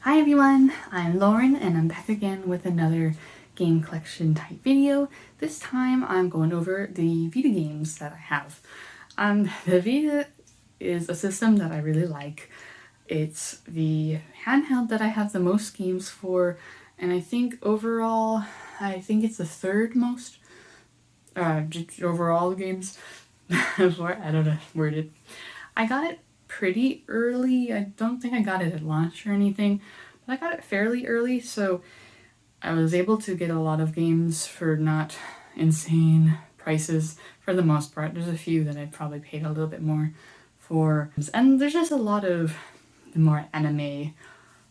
Hi everyone, I'm Lauren and I'm back again with another game collection type video. This time I'm going over the Vita games that I have. The Vita is a system that I really like. It's the handheld that I have the most games for, and I think overall, it's the third most overall games for, I don't know, worded. I got it pretty early. I don't think I got it at launch or anything, but I got it fairly early, so I was able to get a lot of games for not insane prices for the most part. There's a few that I probably paid a little bit more for, and there's just a lot of the more anime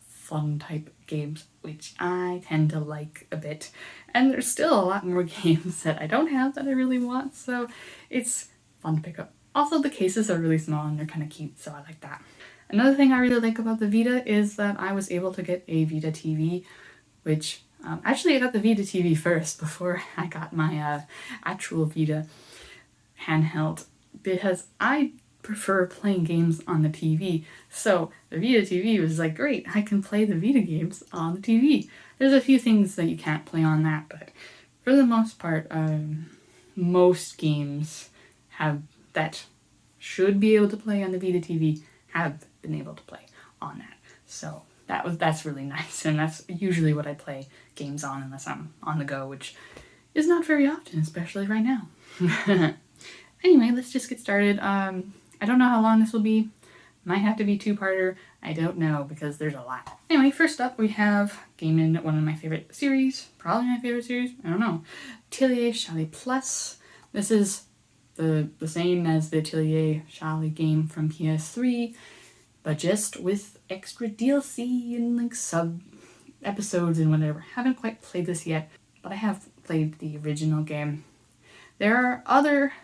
fun type games, which I tend to like a bit. And there's still a lot more games that I don't have that I really want, so it's fun to pick up. Also, the cases are really small and they're kind of cute, so I like that. Another thing I really like about the Vita is that I was able to get a Vita TV, which actually I got the Vita TV first before I got my actual Vita handheld, because I prefer playing games on the TV. So the Vita TV was like, great, I can play the Vita games on the TV. There's a few things that you can't play on that, but for the most part, most games that should be able to play on the Vita TV have been able to play on that. So that's really nice, and that's usually what I play games on unless I'm on the go, which is not very often, especially right now. Anyway, let's just get started. I don't know how long this will be. Might have to be two-parter. I don't know, because there's a lot. Anyway, first up we have game in one of my favorite series. Probably my favorite series. I don't know. Atelier Chalet Plus. This is the same as the Atelier Chalet game from PS3, but just with extra DLC and like sub episodes and whatever. Haven't quite played this yet, but I have played the original game. There are other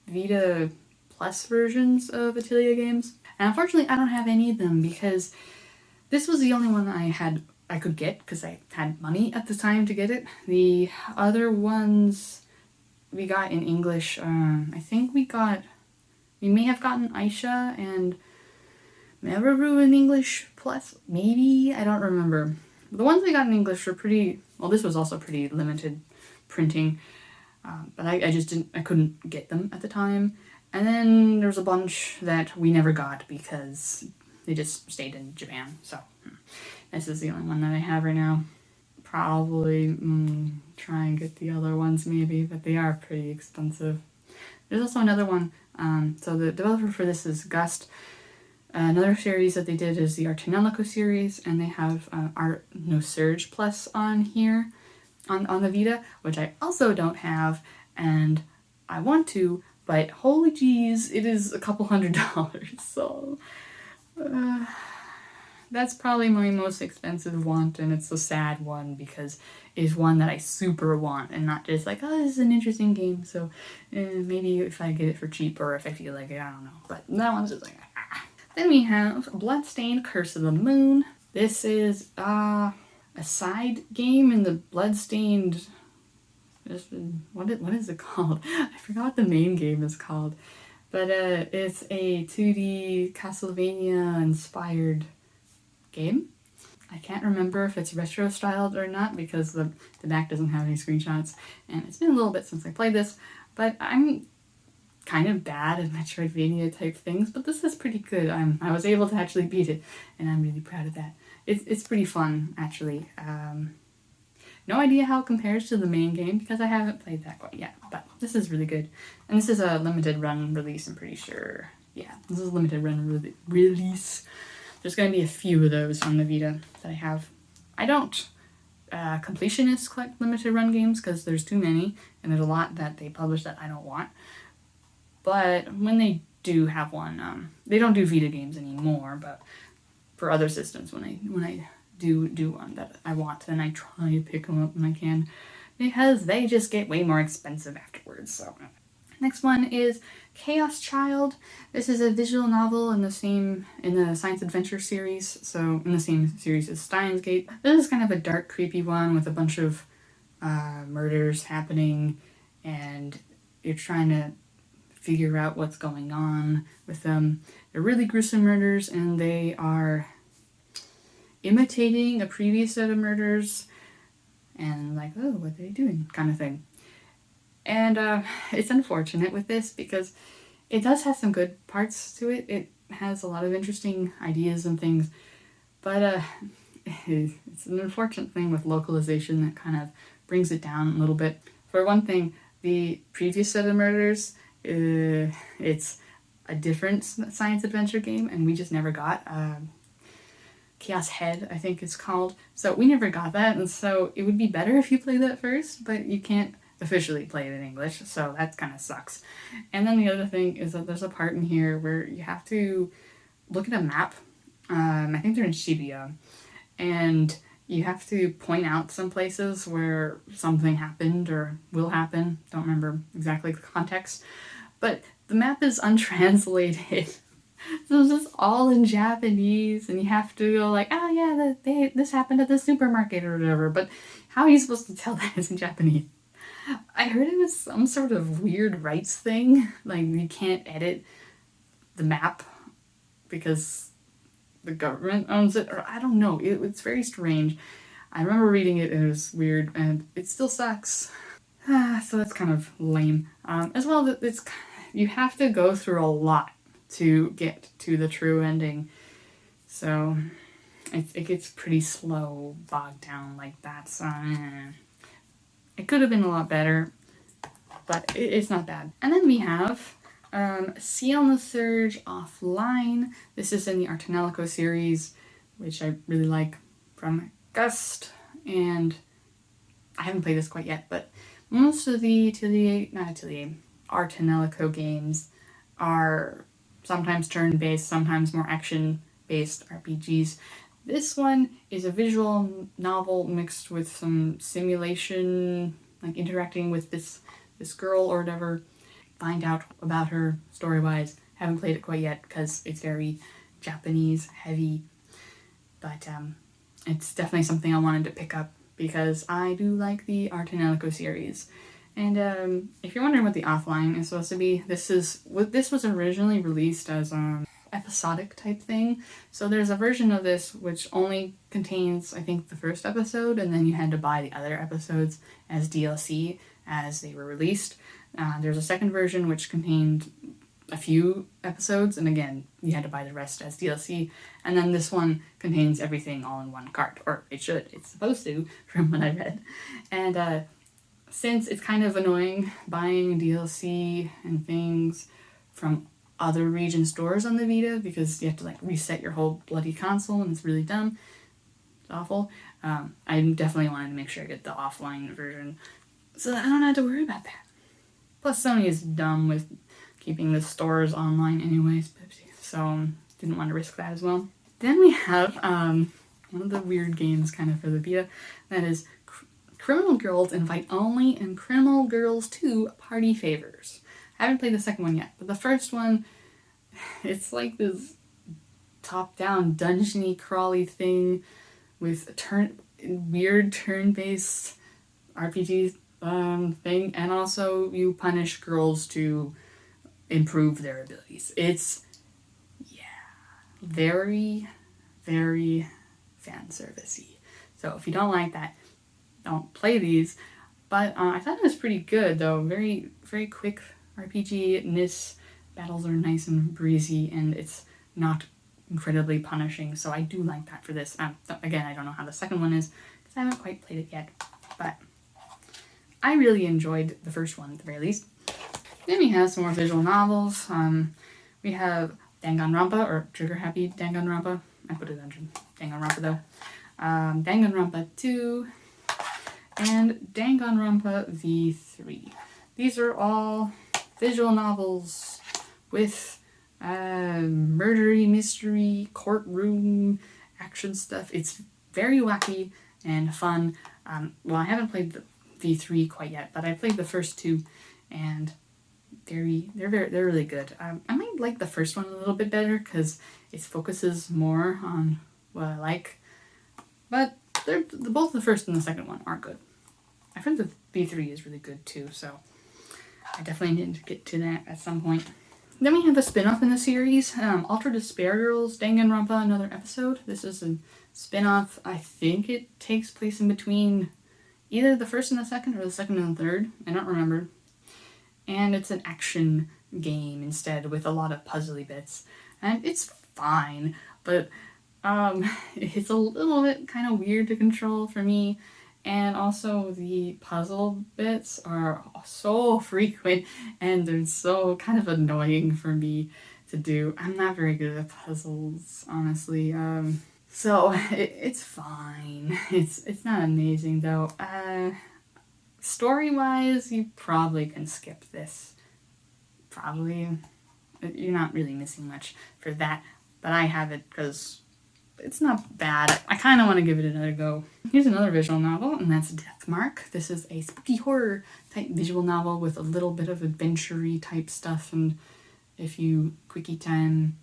Vita Plus versions of Atelier games, and unfortunately I don't have any of them because this was the only one I could get because I had money at the time to get it. The other ones we got in English. I think we may have gotten Aisha and Meru in English Plus, maybe? I don't remember. The ones we got in English were pretty, well, this was also pretty limited printing, but I couldn't get them at the time. And then there was a bunch that we never got because they just stayed in Japan, so this is the only one that I have right now. Probably try and get the other ones maybe, but they are pretty expensive. There's also another one, so the developer for this is Gust. Another series that they did is the Artenelico series, and they have Art No Surge Plus on here, on the Vita, which I also don't have, and I want to, but holy jeez, it is a couple $100, so that's probably my most expensive want, and it's a sad one because it's one that I super want and not just like, oh, this is an interesting game, so maybe if I get it for cheap or if I feel like it, I don't know. But that one's just like, ah. Then we have Bloodstain Curse of the Moon. This is a side game in the Bloodstained, what is it called? I forgot what the main game is called, but it's a 2D Castlevania inspired game. I can't remember if it's retro styled or not because the back doesn't have any screenshots, and it's been a little bit since I played this, but I'm kind of bad at Metroidvania type things, but this is pretty good. I was able to actually beat it, and I'm really proud of that. It's pretty fun, actually. No idea how it compares to the main game because I haven't played that quite yet, but this is really good. And this is a limited run release, I'm pretty sure. Yeah, this is a limited run release. There's going to be a few of those on the Vita that I have. I don't completionists collect limited run games because there's too many, and there's a lot that they publish that I don't want. But when they do have one, they don't do Vita games anymore, but for other systems, when I do one that I want, then I try to pick them up when I can, because they just get way more expensive afterwards. So next one is Chaos Child. This is a visual novel in the science adventure series, so in the same series as Steins Gate. This is kind of a dark, creepy one with a bunch of murders happening, and you're trying to figure out what's going on with them. They're really gruesome murders, and they are imitating a previous set of murders and like, oh, what are they doing kind of thing. And it's unfortunate with this because it does have some good parts to it. It has a lot of interesting ideas and things, but it's an unfortunate thing with localization that kind of brings it down a little bit. For one thing, the previous set of murders, it's a different science adventure game, and we just never got Chaos Head, I think it's called. So we never got that, and so it would be better if you played that first, but you can't officially play it in English, so that kind of sucks. And then the other thing is that there's a part in here where you have to look at a map. I think they're in Shibuya, and you have to point out some places where something happened or will happen. Don't remember exactly the context, but the map is untranslated. So it's just all in Japanese, and you have to go like, oh yeah, this happened at the supermarket or whatever, but how are you supposed to tell that it's in Japanese? I heard it was some sort of weird rights thing, like you can't edit the map because the government owns it, or I don't know, it's very strange. I remember reading it and it was weird, and it still sucks. So that's kind of lame. As well, you have to go through a lot to get to the true ending, so it gets pretty slow, bogged down like that, so it could have been a lot better, but it's not bad. And then we have Sea on the Surge Offline. This is in the Artanelico series, which I really like from Gust, and I haven't played this quite yet, but most of the Artanelico games are sometimes turn-based, sometimes more action-based RPGs. This one is a visual novel mixed with some simulation, like interacting with this girl or whatever. Find out about her story-wise. Haven't played it quite yet because it's very Japanese heavy, but it's definitely something I wanted to pick up because I do like the Artanelico series. And if you're wondering what the offline is supposed to be, this was originally released as episodic type thing. So there's a version of this which only contains, I think, the first episode, and then you had to buy the other episodes as DLC as they were released. There's a second version which contained a few episodes, and again, you had to buy the rest as DLC. And then this one contains everything all in one cart, or it should. It's supposed to, from what I read. And since it's kind of annoying buying DLC and things from other region stores on the Vita because you have to like reset your whole bloody console and it's really dumb. It's awful. I definitely wanted to make sure I get the offline version so that I don't have to worry about that. Plus Sony is dumb with keeping the stores online anyways, so didn't want to risk that as well. Then we have one of the weird games kind of for the Vita, that is Criminal Girls Invite Only and Criminal Girls 2 Party Favors. I haven't played the second one yet, but the first one, it's like this top-down dungeon-y crawly thing with a weird turn-based RPG thing, and also you punish girls to improve their abilities. It's, very, very fan servicey. So if you don't like that, don't play these. But I thought it was pretty good though. Very, very quick RPG-ness. Battles are nice and breezy, and it's not incredibly punishing, so I do like that for this. Again, I don't know how the second one is, because I haven't quite played it yet, but I really enjoyed the first one, at the very least. Then we have some more visual novels. We have Danganronpa, or Trigger Happy Danganronpa. I put it under Danganronpa though. Danganronpa 2, and Danganronpa V3. These are all visual novels with murdery, mystery, courtroom, action stuff. It's very wacky and fun. Well, I haven't played the V3 quite yet, but I played the first two, and they're really good. I might like the first one a little bit better because it focuses more on what I like, but both the first and the second one are good. I think the V3 is really good too, so I definitely need to get to that at some point. Then we have a spin-off in the series, Ultra Despair Girls Danganronpa Another Episode. This is a spin-off. I think it takes place in between either the first and the second or the second and the third. I don't remember. And it's an action game instead with a lot of puzzly bits. And it's fine, but it's a little bit kind of weird to control for me. And also the puzzle bits are so frequent and they're so kind of annoying for me to do. I'm not very good at puzzles, honestly. So it's fine. It's not amazing though. Story-wise, you probably can skip this. Probably. You're not really missing much for that. But I have it because it's not bad. I kind of want to give it another go. Here's another visual novel, and that's Deathmark. This is a spooky horror type visual novel with a little bit of adventure-y type stuff and a few quickie time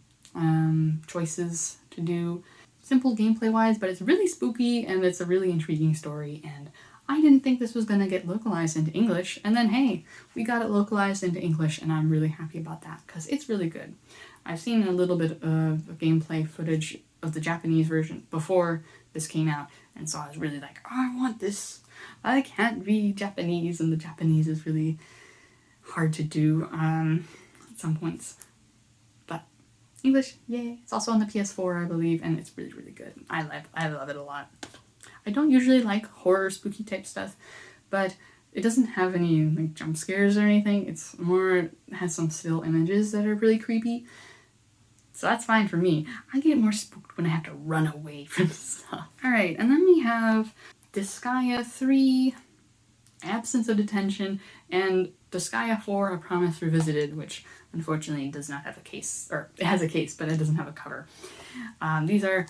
choices to do. Simple gameplay-wise, but it's really spooky and it's a really intriguing story, and I didn't think this was going to get localized into English, and then hey, we got it localized into English, and I'm really happy about that, because it's really good. I've seen a little bit of gameplay footage of the Japanese version before this came out, and so I was really like, oh, I want this. I can't read Japanese, and the Japanese is really hard to do at some points. But English, yay. It's also on the PS4, I believe, and it's really, really good. I love it a lot. I don't usually like horror, spooky type stuff, but it doesn't have any like jump scares or anything. It's more, it has some still images that are really creepy. So that's fine for me. I get more spooked when I have to run away from stuff. Alright, and then we have Disgaea 3, Absence of Detention, and Disgaea 4, A Promise Revisited, which unfortunately does not have a case, or it has a case, but it doesn't have a cover. These are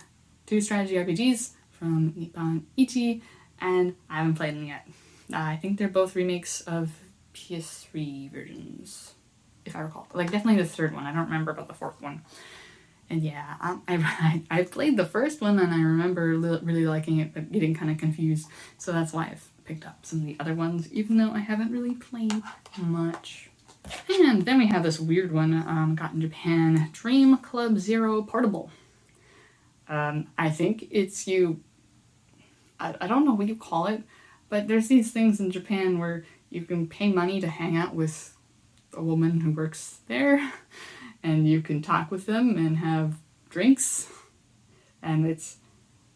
two strategy RPGs from Nippon Ichi, and I haven't played them yet. I think they're both remakes of PS3 versions, if I recall. Like, definitely the third one. I don't remember about the fourth one. And yeah, I played the first one, and I remember really liking it, but getting kind of confused. So that's why I've picked up some of the other ones, even though I haven't really played much. And then we have this weird one got in Japan, Dream Club Zero Portable. I think it's I don't know what you call it, but there's these things in Japan where you can pay money to hang out with a woman who works there, and you can talk with them and have drinks, and it's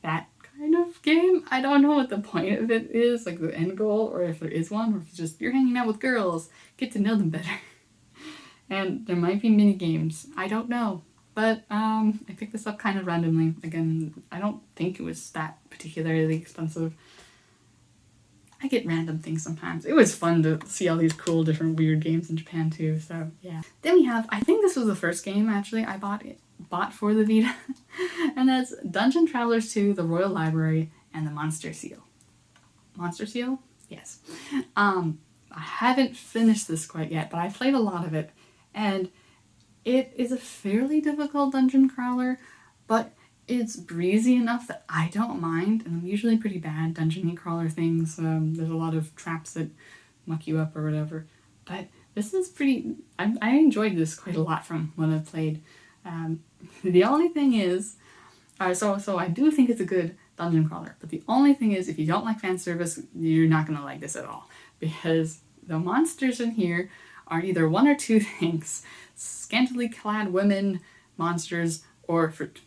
that kind of game. I don't know what the point of it is, like the end goal, or if there is one, or if it's just you're hanging out with girls, get to know them better. And there might be mini games. I don't know. But I picked this up kind of randomly. Again, I don't think it was that particularly expensive. I get random things sometimes. It was fun to see all these cool different weird games in Japan too, so yeah. Then we have, I think this was the first game actually I bought for the Vita, and that's Dungeon Travelers 2, The Royal Library, and the Monster Seal. Monster Seal? Yes. I haven't finished this quite yet, but I played a lot of it, and it is a fairly difficult dungeon crawler, but it's breezy enough that I don't mind, and I'm usually pretty bad dungeon crawler things. There's a lot of traps that muck you up or whatever, but this is pretty, I enjoyed this quite a lot from what I've played. The only thing is, so I do think it's a good dungeon crawler, but the only thing is, if you don't like fan service, you're not going to like this at all, because the monsters in here are either one or two things: scantily clad women, monsters, or fruit.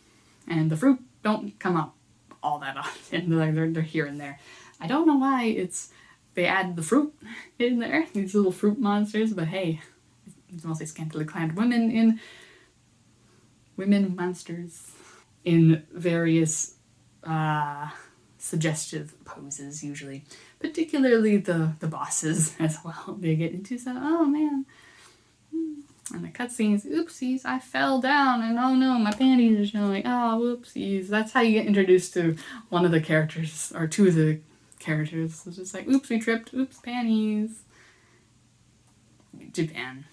And the fruit don't come up all that often. They're here and there. I don't know why they add the fruit in there, these little fruit monsters, but hey, it's mostly scantily clad women monsters in various suggestive poses, usually. Particularly the bosses as well. They get into some, oh man. And the cutscenes, oopsies, I fell down, and oh no, my panties are showing. Oh, whoopsies. That's how you get introduced to one of the characters, or two of the characters. It's just like, oops, we tripped, oops, panties. Japan.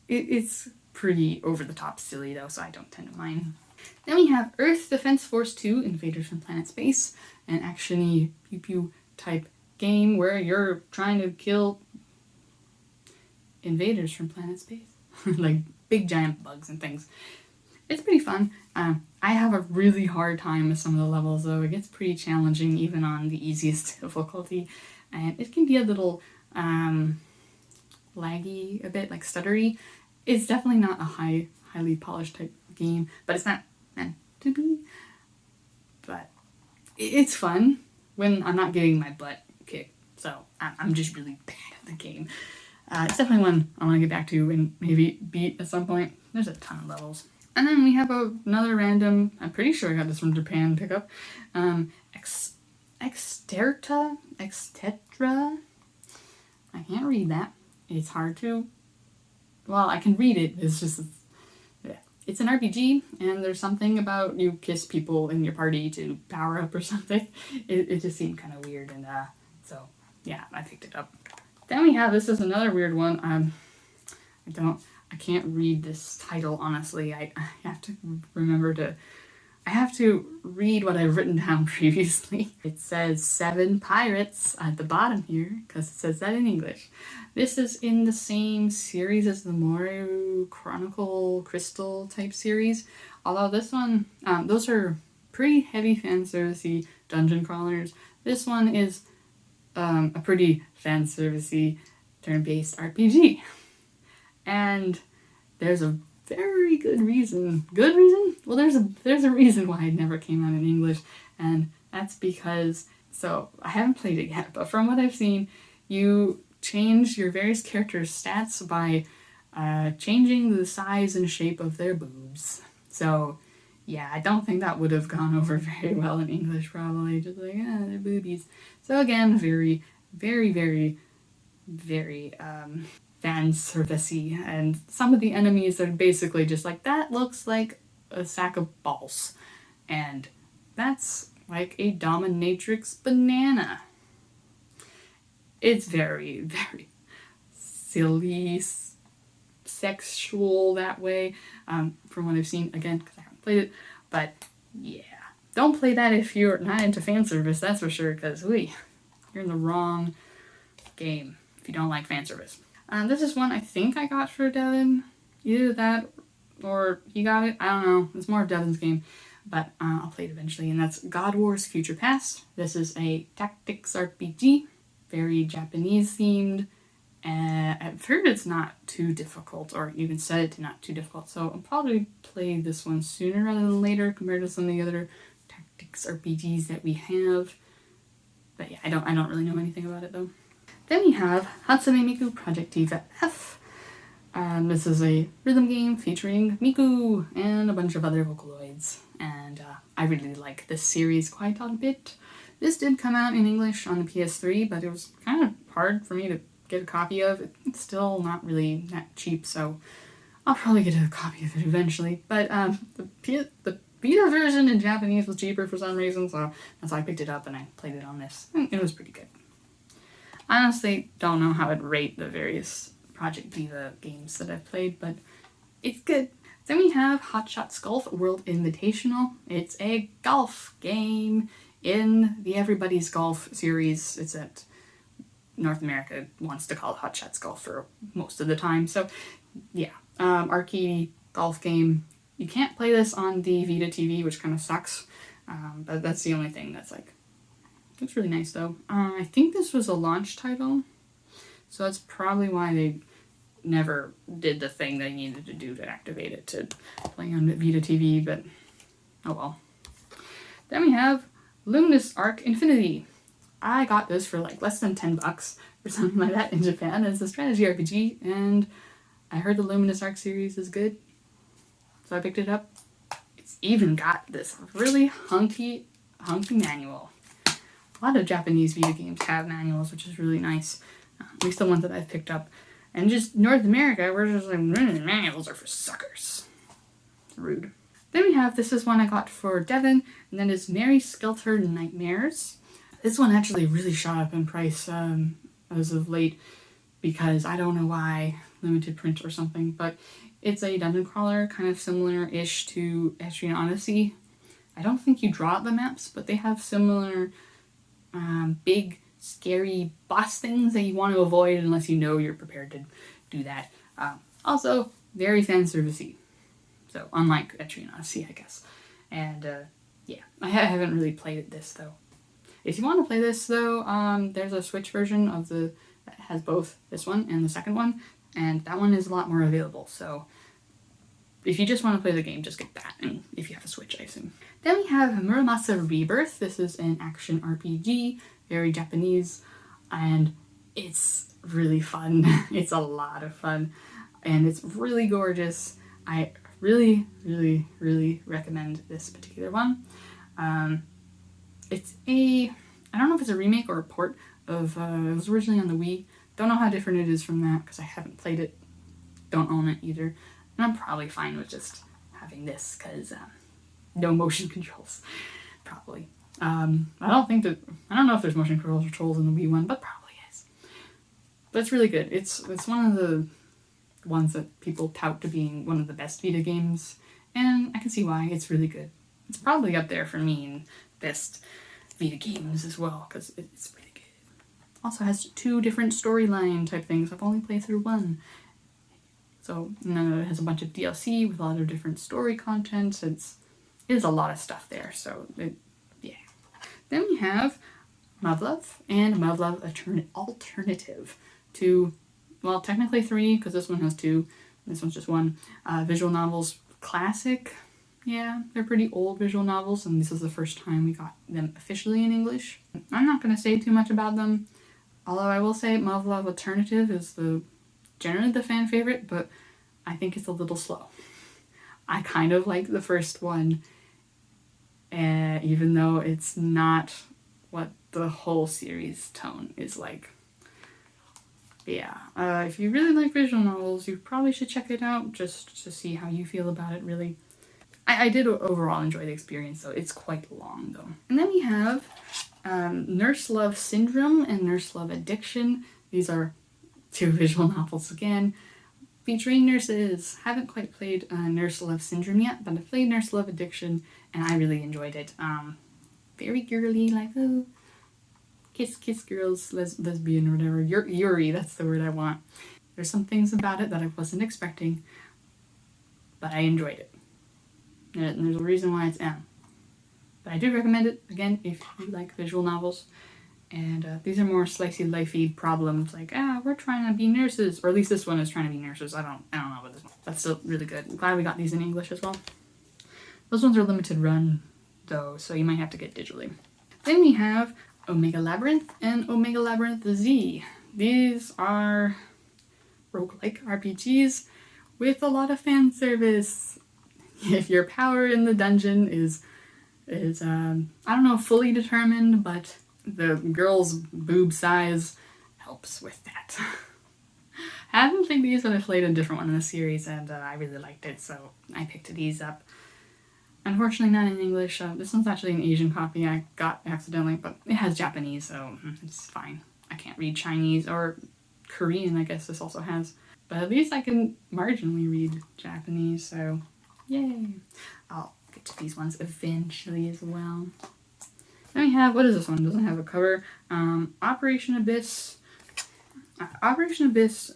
It's pretty over-the-top silly, though, so I don't tend to mind. Then we have Earth Defense Force 2, Invaders from Planet Space, an action-y, pew-pew type game where you're trying to kill invaders from planet space. Like big giant bugs and things. it's pretty fun. I have a really hard time with some of the levels though. It gets pretty challenging even on the easiest difficulty, and it can be a little laggy, a bit like stuttery. It's definitely not a highly polished type game, but it's not meant to be. But it's fun when I'm not getting my butt kicked, so I'm just really bad at the game. It's definitely one I want to get back to and maybe beat at some point. There's a ton of levels. And then we have another random, I'm pretty sure I got this from Japan pickup, Exterita? I can't read that. It's hard to, well, I can read it, it's just, yeah. It's an RPG, and there's something about you kiss people in your party to power up or something. It just seemed kind of weird, and so, yeah, I picked it up. Then we have, this is another weird one, I can't read this title, honestly. I have to remember to, I have to read what I've written down previously. It says 7 pirates at the bottom here, because it says that in English. This is in the same series as the Moru Chronicle Crystal type series. Although this one, those are pretty heavy fanservice dungeon crawlers. This one is a pretty fanservice turn-based RPG. And there's a very good reason. Good reason? Well, there's a reason why it never came out in English, and that's because, so I haven't played it yet, but from what I've seen, you change your various characters' stats by changing the size and shape of their boobs. So yeah, I don't think that would have gone over very well in English, probably. Just like, they're boobies. So again, very, very, very, very fan servicey, and some of the enemies are basically just like, that looks like a sack of balls, and that's like a dominatrix banana. It's very, very silly, sexual that way, from what I've seen, again, because I haven't played it, but yeah. Don't play that if you're not into fan service, that's for sure, because you're in the wrong game if you don't like fan service. This is one I think I got for Devin. Either that or he got it. I don't know. It's more of Devin's game, but I'll play it eventually. And that's God Wars Future Past. This is a tactics RPG, very Japanese themed. I've heard it's not too difficult, or you can set it to not too difficult. So I'll probably play this one sooner rather than later compared to some of the other tactics RPGs that we have. But yeah, I don't really know anything about it though. Then we have Hatsune Miku Project Diva F. This is a rhythm game featuring Miku and a bunch of other Vocaloids. And I really like this series quite a bit. This did come out in English on the PS3, but it was kind of hard for me to get a copy of. It's still not really that cheap, so I'll probably get a copy of it eventually. But the Vita version in Japanese was cheaper for some reason, so that's why I picked it up and I played it on this. And it was pretty good. I honestly don't know how I'd rate the various Project Diva games that I've played, but it's good. Then we have Hotshot's Golf World Invitational. It's a golf game in the Everybody's Golf series. It's at North America wants to call it Hotshot's Golf for most of the time. So yeah, arcade golf game. You can't play this on the Vita TV, which kind of sucks. But that's the only thing that's like, looks really nice though. I think this was a launch title, so that's probably why they never did the thing they needed to do to activate it to play on Vita TV, but oh well. Then we have Luminous Arc Infinity. I got this for like less than $10 or something like that in Japan. It's a strategy RPG, and I heard the Luminous Arc series is good, so I picked it up. It's even got this really hunky manual. A lot of Japanese Vita games have manuals, which is really nice. At least the ones that I've picked up. And just North America, we're just like, manuals are for suckers. Rude. Then we have, this is one I got for Devin, and that is Mary Skelter Nightmares. This one actually really shot up in price as of late, because I don't know why, limited print or something, but it's a dungeon crawler, kind of similar-ish to Etrian Odyssey. I don't think you draw out the maps, but they have similar big, scary boss things that you want to avoid unless you know you're prepared to do that. Also, very fan servicey. So unlike Atelier Z, I guess. And yeah, I haven't really played this though. If you want to play this though, there's a Switch version of that has both this one and the second one, and that one is a lot more available. So if you just want to play the game, just get that, and if you have a Switch, I assume. Then we have Muramasa Rebirth. This is an action RPG, very Japanese, and it's really fun. It's a lot of fun, and it's really gorgeous. I really, really, really recommend this particular one. It's I don't know if it's a remake or a port of, it was originally on the Wii. Don't know how different it is from that because I haven't played it. Don't own it either. And I'm probably fine with just having this because no motion controls, probably. I don't know if there's motion controls in the Wii one, but probably is. But it's really good. It's one of the ones that people tout to being one of the best Vita games, and I can see why. It's really good. It's probably up there for me in best Vita games as well, because it's really good. Also has 2 different storyline type things. I've only played through one. So it has a bunch of DLC with a lot of different story content. It is a lot of stuff there, so yeah. Then we have Muv-Luv and Muv-Luv Alternative. 2, well, technically 3, because this one has 2, this one's just 1. Visual novels, classic. Yeah, they're pretty old visual novels, and this is the first time we got them officially in English. I'm not going to say too much about them, although I will say Muv-Luv Alternative is generally the fan favorite, but I think it's a little slow. I kind of like the first one, even though it's not what the whole series tone is like. Yeah, if you really like visual novels, you probably should check it out just to see how you feel about it, really. I did overall enjoy the experience, though. It's quite long, though. And then we have Nurse Love Syndrome and Nurse Love Addiction. These are 2 visual novels again, featuring nurses. Haven't quite played Nurse Love Syndrome yet, but I played Nurse Love Addiction, and I really enjoyed it. Very girly, like, oh, kiss girls, lesbian or whatever. Yuri, that's the word I want. There's some things about it that I wasn't expecting, but I enjoyed it. And there's a reason why it's M. But I do recommend it, again, if you like visual novels. And these are more slicey lifey problems, like, we're trying to be nurses. Or at least this one is trying to be nurses. I don't know about this one. That's still really good. I'm glad we got these in English as well. Those ones are limited run, though, so you might have to get digitally. Then we have Omega Labyrinth and Omega Labyrinth Z. These are roguelike RPGs with a lot of fan service. If your power in the dungeon is I don't know, fully determined, but the girl's boob size helps with that. I haven't played these, but I played a different one in the series, and I really liked it, so I picked these up. Unfortunately, not in English. This one's actually an Asian copy I got accidentally, but it has Japanese, so it's fine. I can't read Chinese or Korean, I guess this also has. But at least I can marginally read Japanese, so yay. I'll get to these ones eventually as well. Then we have, what is this one? Doesn't have a cover. Operation Abyss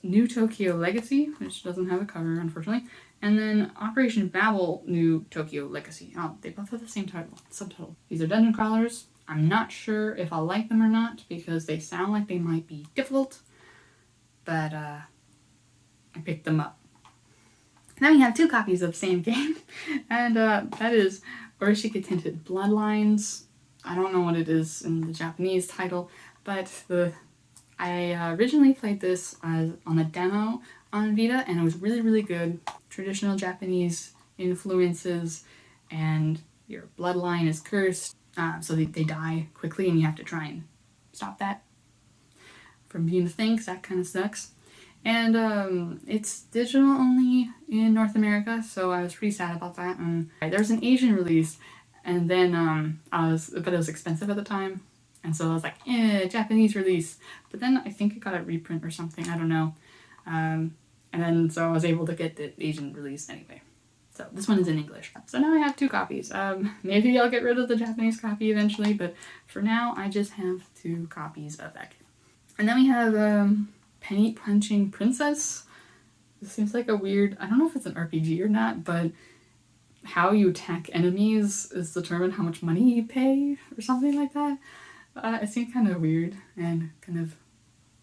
New Tokyo Legacy, which doesn't have a cover, unfortunately. And then Operation Babel New Tokyo Legacy. Oh, they both have the same subtitle. These are dungeon crawlers. I'm not sure if I'll like them or not, because they sound like they might be difficult. But I picked them up. Now we have 2 copies of the same game, and that is Orashika Tinted Bloodlines. I don't know what it is in the Japanese title, but I originally played this on a demo on Vita, and it was really, really good. Traditional Japanese influences, and your bloodline is cursed, so they die quickly, and you have to try and stop that from being a thing, because that kind of sucks. And it's digital only in North America, so I was pretty sad about that. And there's an Asian release, and then but it was expensive at the time, and so I was like, Japanese release. But then I think it got a reprint or something, I don't know. And then so I was able to get the Asian release anyway. So this one is in English. So now I have 2 copies. Maybe I'll get rid of the Japanese copy eventually, but for now I just have 2 copies of that game. And then we have Penny Punching Princess. This seems like a weird, I don't know if it's an RPG or not, but how you attack enemies is determined how much money you pay or something like that. It seemed kind of weird and kind of,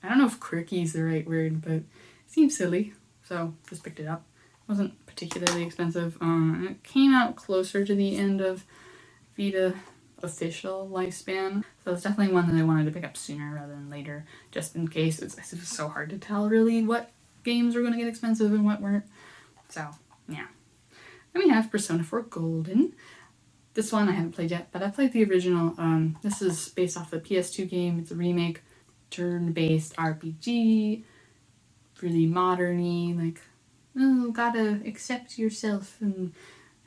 I don't know if quirky is the right word, but it seemed silly, so just picked it up. It wasn't particularly expensive. It came out closer to the end of Vita official lifespan, so it's definitely one that I wanted to pick up sooner rather than later, just in case. It was so hard to tell really what games were going to get expensive and what weren't. So yeah. Then we have Persona 4 Golden. This one I haven't played yet, but I played the original. This is based off the PS2 game. It's a remake, turn-based RPG, really modern-y, like, oh, gotta accept yourself and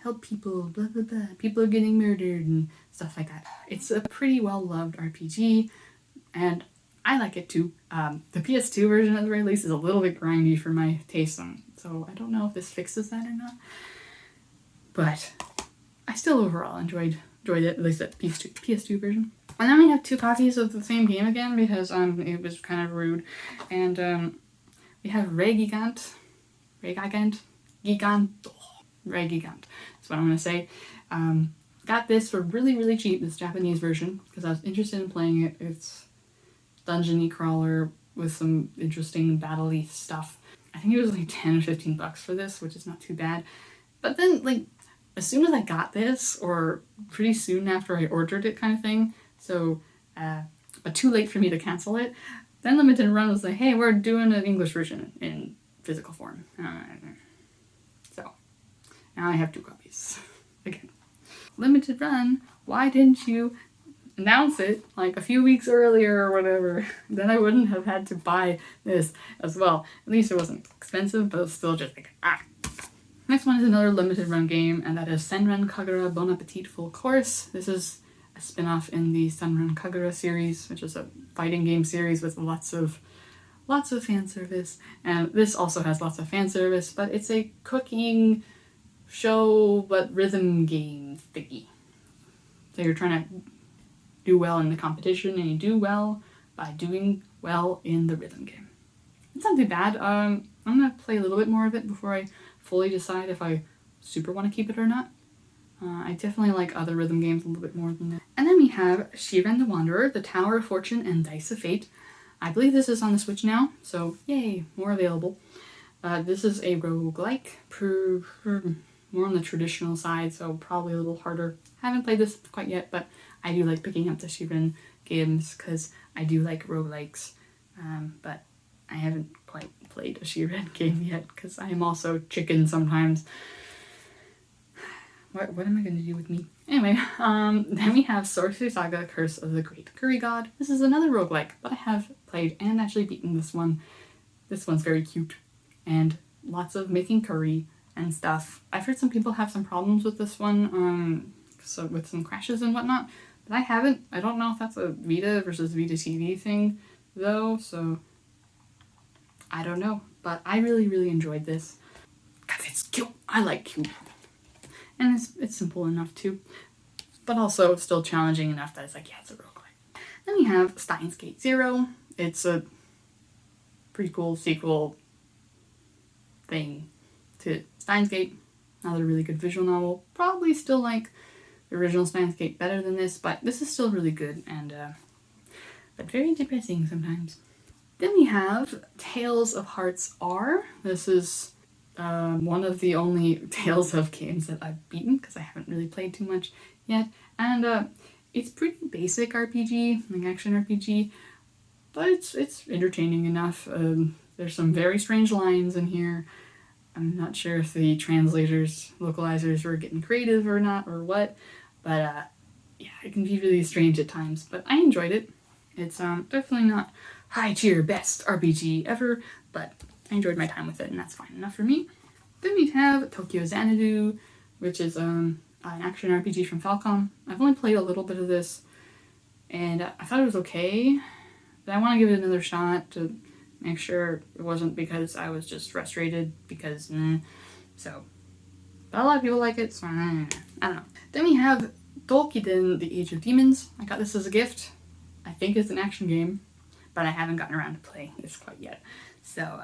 help people, blah blah blah. People are getting murdered and stuff like that. It's a pretty well-loved RPG, and I like it too. The PS2 version at the very least is a little bit grindy for my taste, so I don't know if this fixes that or not. But I still overall enjoyed it, at least the PS2 version. And then we have 2 copies of the same game again because it was kind of rude. And we have Reggie Gund. That's what I'm going to say. Got this for really, really cheap, this Japanese version, because I was interested in playing it. It's dungeon-y crawler with some interesting battle-y stuff. I think it was like 10 or 15 bucks for this, which is not too bad. But then, like, as soon as I got this, or pretty soon after I ordered it kind of thing, so, but too late for me to cancel it, then Limited Run was like, hey, we're doing an English version in physical form. So, now I have 2 copies. Again. Limited Run, why didn't you announce it like a few weeks earlier or whatever? Then I wouldn't have had to buy this as well. At least it wasn't expensive, but it was still just like, Next one is another limited run game, and that is Senran Kagura Bon Appetit Full Course. This is a spin-off in the Senran Kagura series, which is a fighting game series with lots of fan service. And this also has lots of fan service, but it's a cooking show but rhythm game thingy. So you're trying to do well in the competition, and you do well by doing well in the rhythm game. It's not too bad. I'm gonna play a little bit more of it before I fully decide if I super want to keep it or not. I definitely like other rhythm games a little bit more than that. And then we have Shivan the Wanderer, The Tower of Fortune, and Dice of Fate. I believe this is on the Switch now, so yay, more available. This is a roguelike, more on the traditional side, so probably a little harder. Haven't played this quite yet, but I do like picking up the Shivan games because I do like roguelikes, but I haven't quite played a Shivan game yet because I am also chicken sometimes. What am I going to do with me? Anyway, then we have Sorcery Saga Curse of the Great Curry God. This is another roguelike, but I have played and actually beaten this one. This one's very cute, and lots of making curry and stuff. I've heard some people have some problems with this one, so with some crashes and whatnot, but I haven't. I don't know if that's a Vita versus Vita TV thing, though, so I don't know. But I really, really enjoyed this, because it's cute. I like cute. And it's simple enough too, but also still challenging enough that it's like, yeah, it's a roguelike. Then we have Steins Gate Zero. It's a pretty cool sequel thing to Steins Gate. Another really good visual novel. Probably still like the original Steins Gate better than this, but this is still really good and but very depressing sometimes. Then we have Tales of Hearts R. This is one of the only Tales of games that I've beaten because I haven't really played too much yet, and it's pretty basic RPG, like action RPG, but it's entertaining enough. There's some very strange lines in here. I'm not sure if the translators, localizers were getting creative or not or what, but yeah, it can be really strange at times, but I enjoyed it. It's definitely not high tier best RPG ever, but I enjoyed my time with it, and that's fine enough for me. Then we have Tokyo Xanadu, which is an action RPG from Falcom. I've only played a little bit of this, and I thought it was okay, but I want to give it another shot to make sure it wasn't because I was just frustrated, because, so. But a lot of people like it, so I don't know. Then we have Tolkien, The Age of Demons. I got this as a gift. I think it's an action game, but I haven't gotten around to playing this quite yet. So,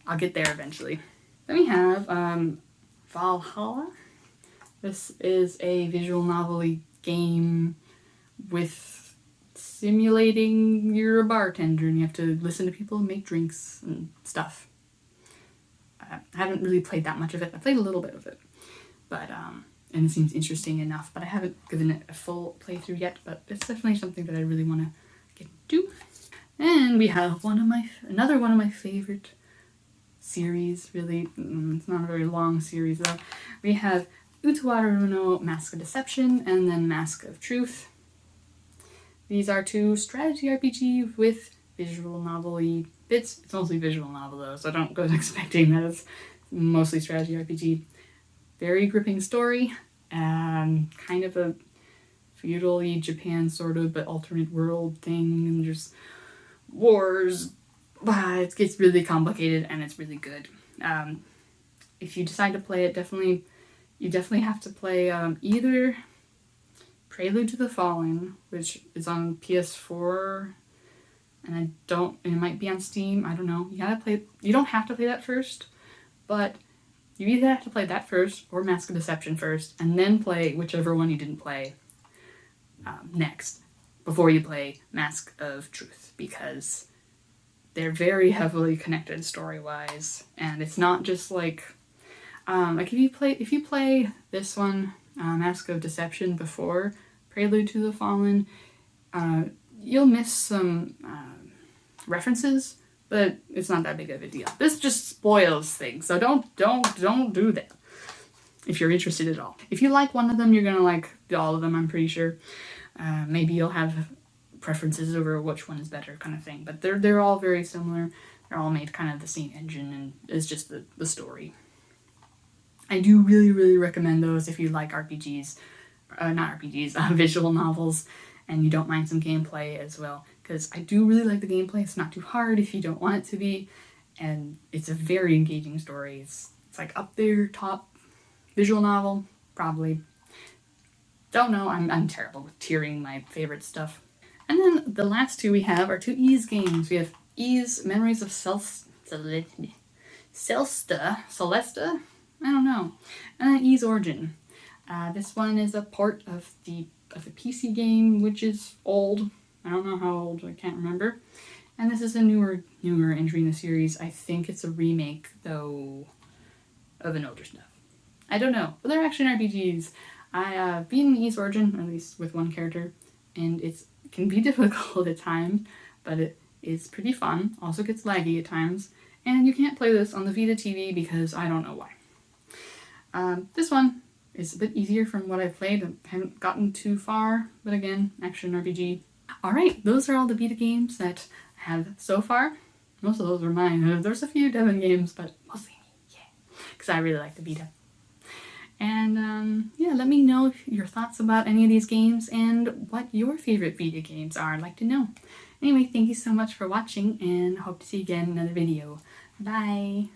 I'll get there eventually. Then we have Valhalla. This is a visual novel-y game with simulating you're a bartender and you have to listen to people and make drinks and stuff. I haven't really played that much of it. I played a little bit of it, but and it seems interesting enough, but I haven't given it a full playthrough yet, but it's definitely something that I really want to get to. And we have another one of my favorite series, really. It's not a very long series though. We have Uttawato, Mask of Deception, and then Mask of Truth. These are two strategy RPG with visual novel-y bits. It's mostly visual novel though, so don't go expecting that it's mostly strategy RPG. Very gripping story, kind of a feudal-y Japan sort of, but alternate world thing, and just wars. It gets really complicated and it's really good. If you decide to play it, you definitely have to play either Prelude to the Fallen, which is on PS4, and it might be on Steam, I don't know. You don't have to play that first, but you either have to play that first or Mask of Deception first, and then play whichever one you didn't play next, before you play Mask of Truth, because they're very heavily connected story-wise, and it's not just like if you play this one, Mask of Deception, before Prelude to the Fallen, you'll miss some references, but it's not that big of a deal. This just spoils things, so don't do that if you're interested at all. If you like one of them, you're gonna like all of them, I'm pretty sure. Maybe you'll have preferences over which one is better, kind of thing, but they're all very similar. They're all made kind of the same engine, and it's just the story. I do really, really recommend those if you like RPGs, visual novels, and you don't mind some gameplay as well, because I do really like the gameplay. It's not too hard if you don't want it to be, and it's a very engaging story. It's like up there, top visual novel, probably. Don't know, I'm terrible with tiering my favorite stuff. And then the last two we have are two Ys games. We have Ys Memories of Celesta? I don't know. And then Ys Origin. This one is a port of the PC game, which is old. I don't know how old, I can't remember. And this is a newer entry in the series. I think it's a remake, though, of an older stuff. I don't know, but they're action RPGs. I beaten Ys Origin, at least with one character, and it can be difficult at times, but it is pretty fun. Also gets laggy at times, and you can't play this on the Vita TV because I don't know why. This one is a bit easier from what I've played. I haven't gotten too far, but again, action RPG. Alright, those are all the Vita games that I have so far. Most of those are mine. There's a few Devon games, but mostly me, yeah, because I really like the Vita. And yeah, let me know your thoughts about any of these games and what your favorite Vita games are. I'd like to know. Anyway, thank you so much for watching, and hope to see you again in another video. Bye!